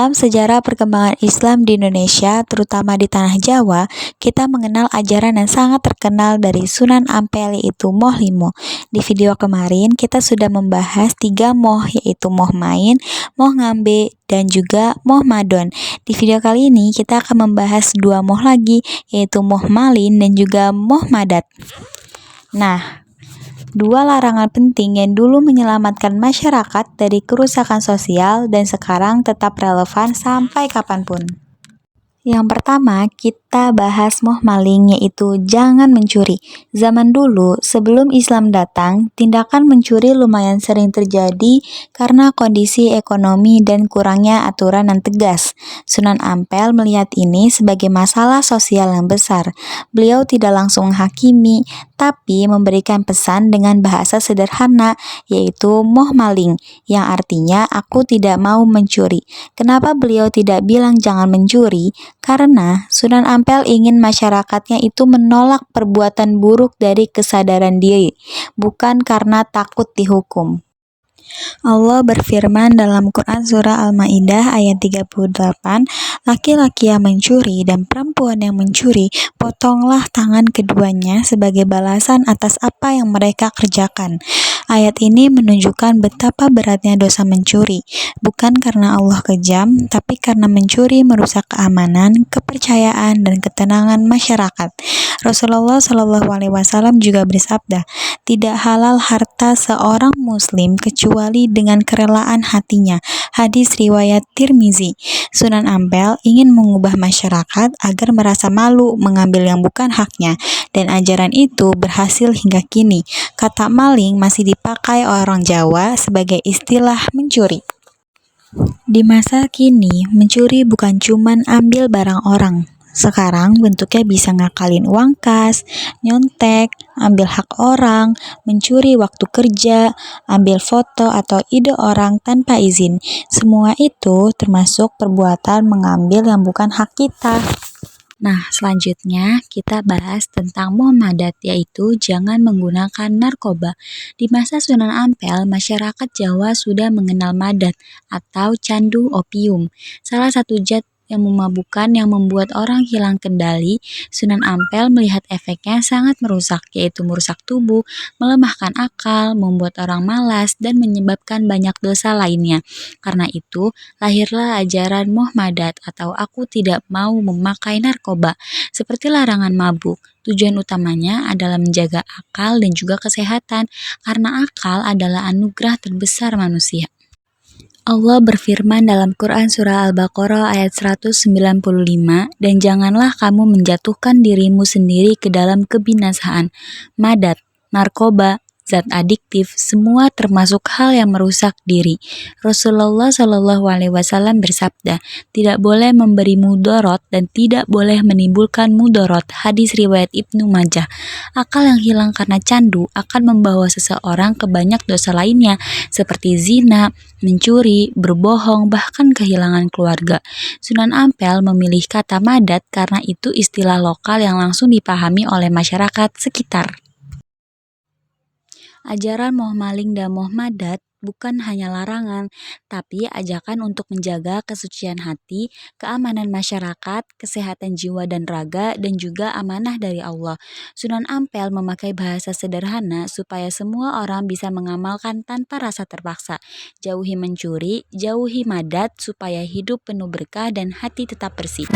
Dalam sejarah perkembangan Islam di Indonesia, terutama di Tanah Jawa, kita mengenal ajaran yang sangat terkenal dari Sunan Ampel, yaitu Moh Limo. Di video kemarin, kita sudah membahas 3 moh, yaitu Moh Main, Moh Ngambe, dan juga Moh Madon. Di video kali ini, kita akan membahas 2 moh lagi, yaitu Moh Malin dan juga Moh Madat. Nah, 2 larangan penting yang dulu menyelamatkan masyarakat dari kerusakan sosial dan sekarang tetap relevan sampai kapanpun. Yang pertama, kita bahas moh maling, yaitu jangan mencuri. Zaman dulu, sebelum Islam datang, tindakan mencuri lumayan sering terjadi karena kondisi ekonomi dan kurangnya aturan yang tegas. Sunan Ampel melihat ini sebagai masalah sosial yang besar. Beliau tidak langsung menghakimi, tapi memberikan pesan dengan bahasa sederhana, yaitu moh maling, yang artinya aku tidak mau mencuri. Kenapa beliau tidak bilang jangan mencuri? Karena Sunan Ampel ingin masyarakatnya itu menolak perbuatan buruk dari kesadaran diri, bukan karena takut dihukum. Allah berfirman dalam Quran Surah Al-Ma'idah ayat 38, laki-laki yang mencuri dan perempuan yang mencuri, potonglah tangan keduanya sebagai balasan atas apa yang mereka kerjakan. Ayat ini menunjukkan betapa beratnya dosa mencuri, bukan karena Allah kejam, tapi karena mencuri merusak keamanan, kepercayaan, dan ketenangan masyarakat. Rasulullah SAW juga bersabda, tidak halal harta seorang muslim kecuali dengan kerelaan hatinya. Hadis riwayat Tirmizi. Sunan Ampel ingin mengubah masyarakat agar merasa malu mengambil yang bukan haknya, dan ajaran itu berhasil hingga kini. Kata maling masih dipakai orang Jawa sebagai istilah mencuri. Di masa kini, mencuri bukan cuman ambil barang orang. Sekarang bentuknya bisa ngakalin uang kas, nyontek, ambil hak orang, mencuri waktu kerja, ambil foto atau ide orang tanpa izin. Semua itu termasuk perbuatan mengambil yang bukan hak kita. Nah, selanjutnya kita bahas tentang Moh Madat, yaitu jangan menggunakan narkoba. Di masa Sunan Ampel, masyarakat Jawa sudah mengenal madat atau candu opium, salah satu zat yang memabukkan yang membuat orang hilang kendali. Sunan Ampel melihat efeknya sangat merusak, yaitu merusak tubuh, melemahkan akal, membuat orang malas, dan menyebabkan banyak dosa lainnya. Karena itu, lahirlah ajaran Moh Madat atau aku tidak mau memakai narkoba, seperti larangan mabuk. Tujuan utamanya adalah menjaga akal dan juga kesehatan, karena akal adalah anugerah terbesar manusia. Allah berfirman dalam Quran Surah Al-Baqarah ayat 195, dan janganlah kamu menjatuhkan dirimu sendiri ke dalam kebinasaan. Madat, narkoba, zat adiktif, semua termasuk hal yang merusak diri. Rasulullah SAW bersabda, tidak boleh memberi mudorot dan tidak boleh menimbulkan mudorot. Hadis riwayat Ibnu Majah. Akal yang hilang karena candu akan membawa seseorang ke banyak dosa lainnya, seperti zina, mencuri, berbohong, bahkan kehilangan keluarga. Sunan Ampel memilih kata madat karena itu istilah lokal yang langsung dipahami oleh masyarakat sekitar. Ajaran Moh Maling dan Moh Madat bukan hanya larangan, tapi ajakan untuk menjaga kesucian hati, keamanan masyarakat, kesehatan jiwa dan raga, dan juga amanah dari Allah. Sunan Ampel memakai bahasa sederhana supaya semua orang bisa mengamalkan tanpa rasa terpaksa. Jauhi mencuri, jauhi madat, supaya hidup penuh berkah dan hati tetap bersih.